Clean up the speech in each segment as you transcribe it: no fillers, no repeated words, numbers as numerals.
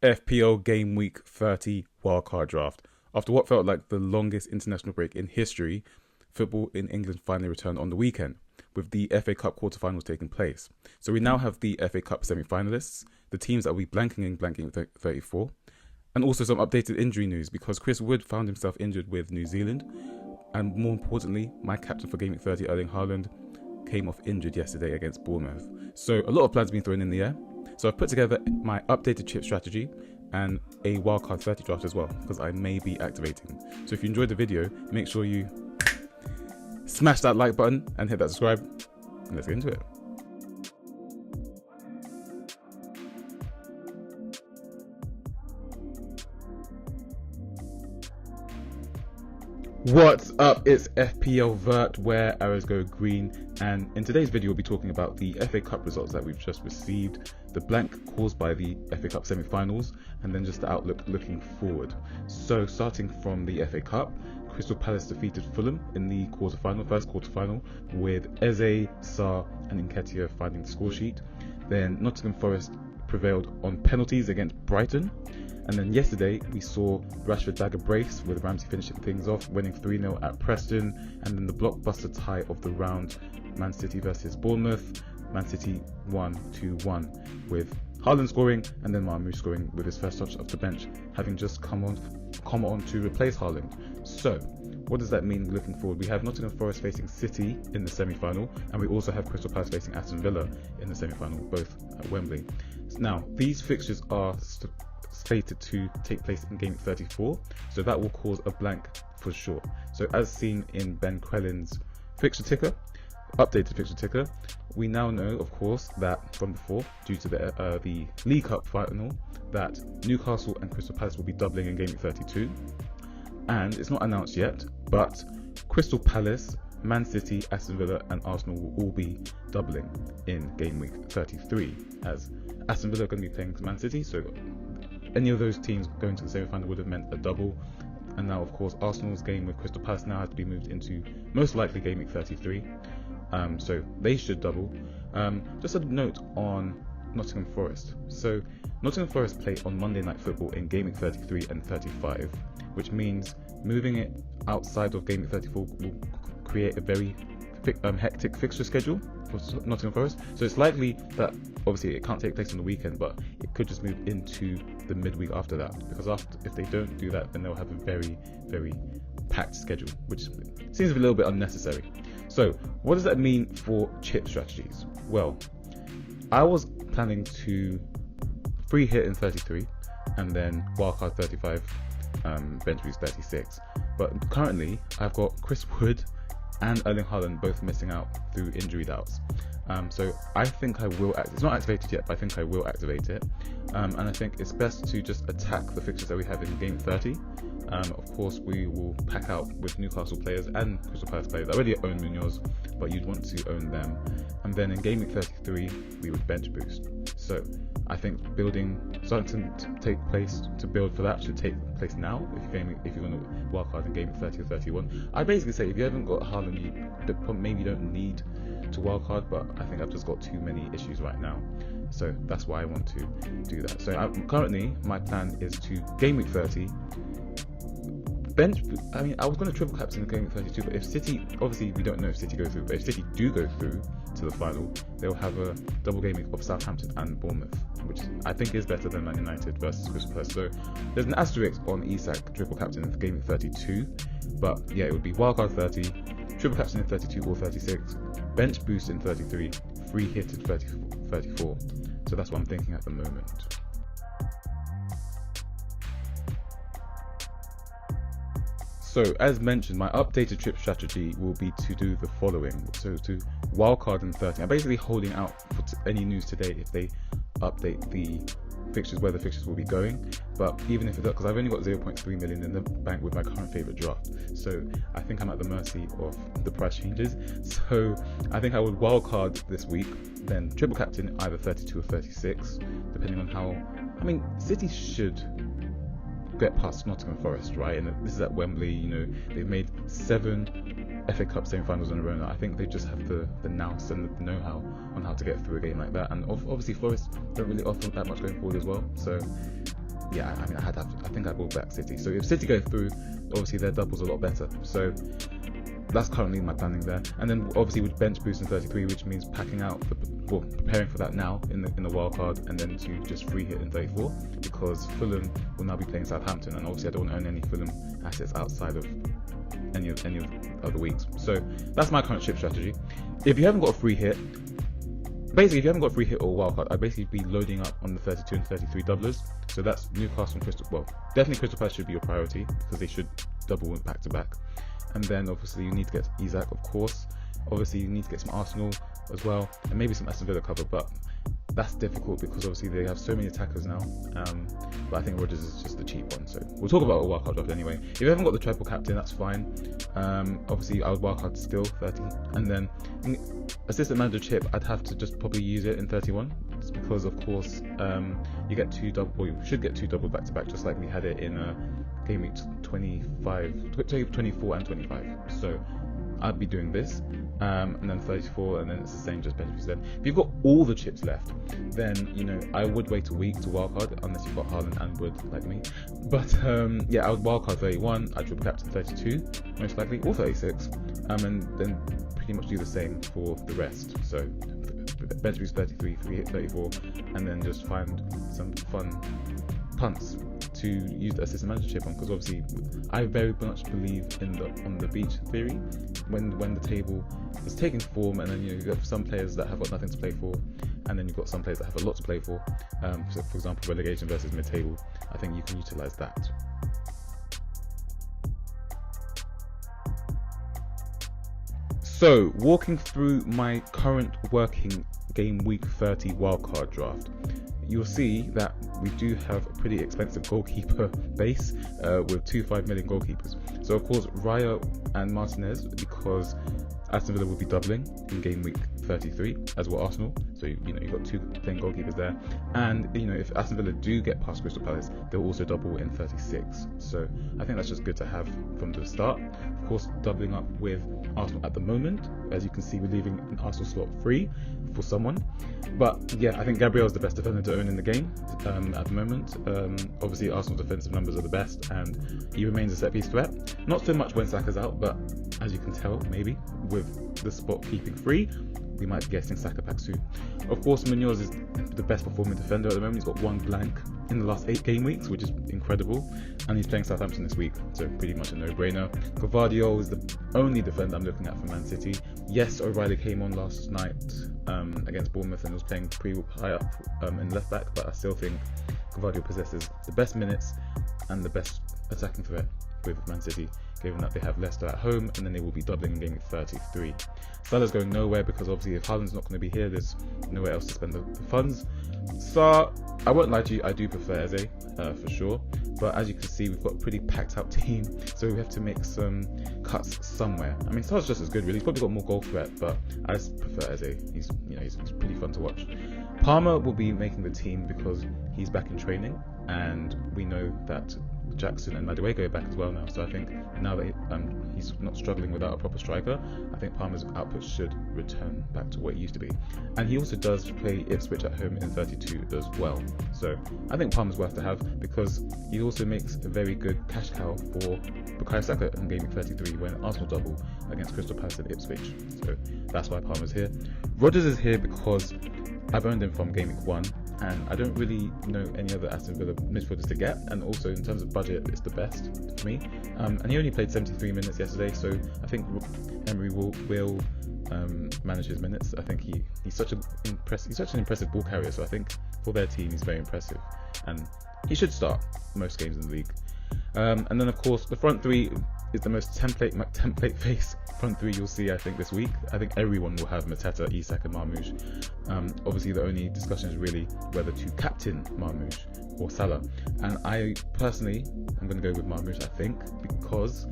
FPL Game Week 30 wildcard draft. After what felt like the longest international break in history, football in England finally returned on the weekend, with the FA Cup quarterfinals taking place. So we now have the FA Cup semi-finalists, the teams that will be blanking in 34, and also some updated injury news because Chris Wood found himself injured with New Zealand, and more importantly, my captain for Game Week 30, HAALAND, came off injured yesterday against Bournemouth. So a lot of plans being thrown in the air. So I've put together my updated chip strategy and a wildcard 30 draft as well, because I may be activating. So if you enjoyed the video, make sure you smash that like button and hit that subscribe, and let's get into it. What's up? It's FPL Vert, where arrows go green, and in today's video we'll be talking about the FA Cup results that we've just received, the blank caused by the FA Cup semi-finals, and then just the outlook looking forward. So starting from the FA Cup, Crystal Palace defeated Fulham in the first quarterfinal, with Eze, Sarr and Nketiah finding the score sheet. Then Nottingham Forest prevailed on penalties against Brighton. And then yesterday we saw Rashford bag a brace, with Ramsey finishing things off, winning 3-0 at Preston. And then the blockbuster tie of the round, Man City versus Bournemouth. Man City won 2-1, with Haaland scoring and then Marmoush scoring with his first touch off the bench, having just come on to replace Haaland. So what does that mean looking forward? We have Nottingham Forest facing City in the semi-final, and we also have Crystal Palace facing Aston Villa in the semi-final, both at Wembley. Now these fixtures are slated to take place in Game 34, so that will cause a blank for sure. So as seen in Ben Quellin's fixture ticker, updated fixture ticker, we now know, of course, that from before, due to the League Cup final, that Newcastle and Crystal Palace will be doubling in Game 32, and it's not announced yet, but Crystal Palace, Man City, Aston Villa and Arsenal will all be doubling in Game Week 33, as Aston Villa are going to be playing Man City, so any of those teams going to the semi-final would have meant a double. And now, of course, Arsenal's game with Crystal Palace now has to be moved into most likely Game Week 33, so they should double. Just a note on Nottingham Forest. So Nottingham Forest play on Monday Night Football in Game Week 33 and 35, which means moving it outside of Game Week 34 will create a very hectic fixture schedule for Nottingham Forest. So it's likely that obviously it can't take place on the weekend, but it could just move into the midweek after that, because if they don't do that, then they'll have a very, very packed schedule, which seems a little bit unnecessary. So what does that mean for chip strategies? Well, I was planning to free hit in 33 and then wildcard 35, bench boost 36, but currently I've got Chris Wood and Erling Haaland both missing out through injury doubts. So I think I will it's not activated yet, but I think I will activate it. And I think it's best to just attack the fixtures that we have in Game 30. Of course, we will pack out with Newcastle players and Crystal Palace players. I already own Munoz, but you'd want to own them. And then in Game Week 33, we would bench boost. So I think starting to take place to build for that should take place now. If you're going to wildcard in Game Week 30 or 31, I basically say if you haven't got Haaland, you maybe don't need to wildcard, but I think I've just got too many issues right now, so that's why I want to do that. So currently my plan is to Game Week 30 bench. I mean, I was going to triple captain in Game Week 32, but if City, obviously we don't know if City go through, but if City do go through to the final, they'll have a double game week of Southampton and Bournemouth, which I think is better than Man United versus Crystal Palace. So there's an asterisk on Isak triple captain in Game Week 32, but yeah, it would be wildcard 30, triple captain in 32 or 36, bench boost in 33, free hit in 34. So that's what I'm thinking at the moment. So as mentioned, my updated trip strategy will be to do the following. So to wildcard in 30. I'm basically holding out for any news today if they update the fixtures, where the fixtures will be going. But even if it does, because I've only got 0.3 million in the bank with my current favourite draft, so I think I'm at the mercy of the price changes. So I think I would wildcard this week, then triple captain either 32 or 36, depending on how. I mean, City should get past Nottingham Forest, right? And this is at Wembley. You know, they've made 7 FA Cup semi-finals in a row now. I think they just have the nous and the know-how on how to get through a game like that. And obviously Forest don't really offer that much going forward as well. So yeah, I mean, I think I brought back City. So if City go through, obviously their double's a lot better. So that's currently my planning there. And then obviously with bench boost in 33, which means packing out, preparing for that now in the wild card, and then to just free hit in 34, because Fulham will now be playing Southampton, and obviously I don't want to own any Fulham assets outside of any of the other weeks. So that's my current chip strategy. If you haven't got a free hit, basically if you haven't got a free hit or wild card, I'd basically be loading up on the 32 and 33 doublers. So that's Newcastle and Crystal. Well, definitely Crystal Palace should be your priority because they should double back to back. And then obviously you need to get Isaac, of course. Obviously you need to get some Arsenal as well, and maybe some Aston Villa cover, but that's difficult because obviously they have so many attackers now. But I think Rodgers is just the cheap one. So we'll talk about a wildcard draft anyway. If you haven't got the triple captain, that's fine. Obviously I would wildcard still 30, and then assistant manager chip, I'd have to just probably use it in 31, just because of course you get two double, or you should get two double back to back, just like we had it in game week 24 and 25. So I'd be doing this, and then 34, and then it's the same, just benefits then. If you've got all the chips left, then you know I would wait a week to wildcard, unless you've got Haaland and Wood like me. But yeah, I would wildcard 31, I'd triple captain 32 most likely, or 36, and then pretty much do the same for the rest. So bench boost 33, free hit 34, and then just find some fun punts to use the assistant manager chip on, because obviously I very much believe in the on the beach theory, when the table is taking form, and then you know, you've got some players that have got nothing to play for, and then you've got some players that have a lot to play for. So for example, relegation versus mid-table, I think you can utilize that. So walking through my current working game week 30 wildcard draft, you'll see that we do have a pretty expensive goalkeeper base with 2.5 million goalkeepers. So of course Raya and Martinez, because Aston Villa will be doubling in game week 33, as will Arsenal. So you know you've got two playing goalkeepers there, and you know if Aston Villa do get past Crystal Palace, they'll also double in 36. So I think that's just good to have from the start. Of course, doubling up with Arsenal at the moment, as you can see, we're leaving an Arsenal slot free for someone. But yeah, I think Gabriel is the best defender to own in the game at the moment. Obviously Arsenal's defensive numbers are the best, and he remains a set piece threat. Not so much when Saka's out, but as you can tell, maybe with the spot keeping free, we might be getting Saka back soon. Of course, Munoz is the best performing defender at the moment. He's got one blank in the last 8 game weeks, which is incredible, and he's playing Southampton this week, so pretty much a no-brainer. Gvardiol is the only defender I'm looking at for Man City. Yes, O'Reilly came on last night against Bournemouth and was playing pretty high up in left back, but I still think Gvardiol possesses the best minutes and the best attacking threat with Man City, given that they have Leicester at home, and then they will be doubling in game 33. Salah's going nowhere because obviously if Haaland's not going to be here, there's nowhere else to spend the funds. So I won't lie to you, I do prefer Eze for sure, but as you can see, we've got a pretty packed out team, so we have to make some cuts somewhere. I mean, Salah's just as good really. He's probably got more goal threat, but I just prefer Eze. He's pretty fun to watch. Palmer will be making the team because he's back in training, and we know that Jackson and Madueke are back as well now. So I think now that he's not struggling without a proper striker, I think Palmer's output should return back to what it used to be. And he also does play Ipswich at home in 32 as well. So I think Palmer's worth to have because he also makes a very good cash cow for Bukayo Saka in game 33 when Arsenal double against Crystal Palace and Ipswich. So that's why Palmer's here. Rodgers is here because I've owned him from game week 1, and I don't really know any other Aston Villa midfielders to get, and also in terms of budget it's the best for me, and he only played 73 minutes yesterday, so I think Emery will manage his minutes. I think he's such an impressive ball carrier, so I think for their team he's very impressive, and he should start most games in the league. And then of course the front three is the most template face front three you'll see, I think, this week. I think everyone will have Mateta, Isak and Marmoush. Obviously the only discussion is really whether to captain Marmoush or Salah, and I personally am going to go with Marmoush, I think, because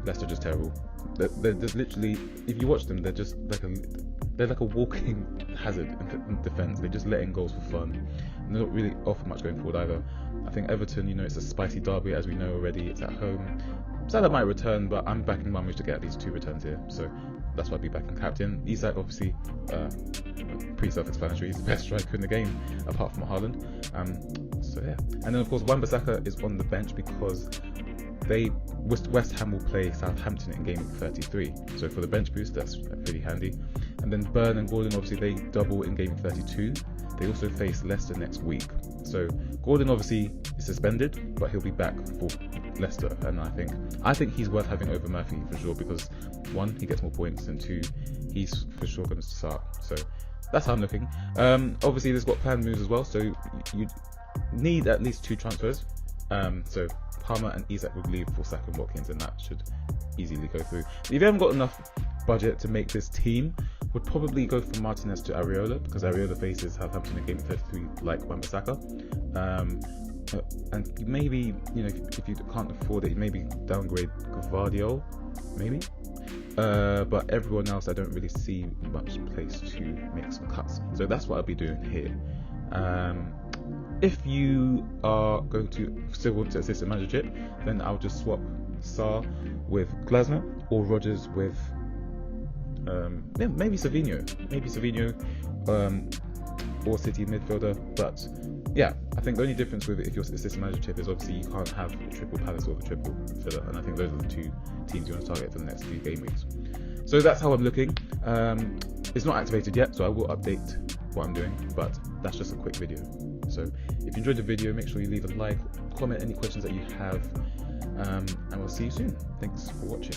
Leicester are just terrible. They're just literally, if you watch them, they're like a walking hazard in defence. They're just letting goals for fun, and they're not really offer much going forward either. I think Everton, it's a spicy derby, as we know already. It's at home. Salah might return, but I'm backing Marmoush to get at least 2 returns here, so that's why I'll be backing captain. Isak, obviously, pretty self-explanatory. He's the best striker in the game, apart from Haaland. So yeah, and then of course Wan-Bissaka is on the bench because West Ham will play Southampton in game 33. So for the bench boost, that's pretty handy. And then Burn and Gordon, obviously they double in game 32. They also face Leicester next week. So Gordon obviously is suspended, but he'll be back for Leicester, and I think he's worth having over Murphy for sure, because 1, he gets more points, and 2, he's for sure going to start. So that's how I'm looking. Obviously there's got planned moves as well, so you need at least 2 transfers. So Palmer and Isak would leave for Saka and Watkins, and that should easily go through. If you haven't got enough budget to make this team, would probably go from Martinez to Areola, because Areola faces Southampton in game 33 like Wan-Bissaka. And maybe, if you can't afford it, maybe downgrade gvardiol, maybe. But everyone else, I don't really see much place to make some cuts. So that's what I'll be doing here. If you are going to still want to assistant manager chip, then I'll just swap Sarr with Glasner, or Rodgers with maybe Savinho, or City midfielder. But yeah, I think the only difference with if your assistant manager chip is obviously you can't have a triple Palace or a triple Villa, and I think those are the 2 teams you want to target for the next 3 game weeks. So that's how I'm looking. It's not activated yet, so I will update what I'm doing, but that's just a quick video. So if you enjoyed the video, make sure you leave a like, comment any questions that you have, and we'll see you soon. Thanks for watching.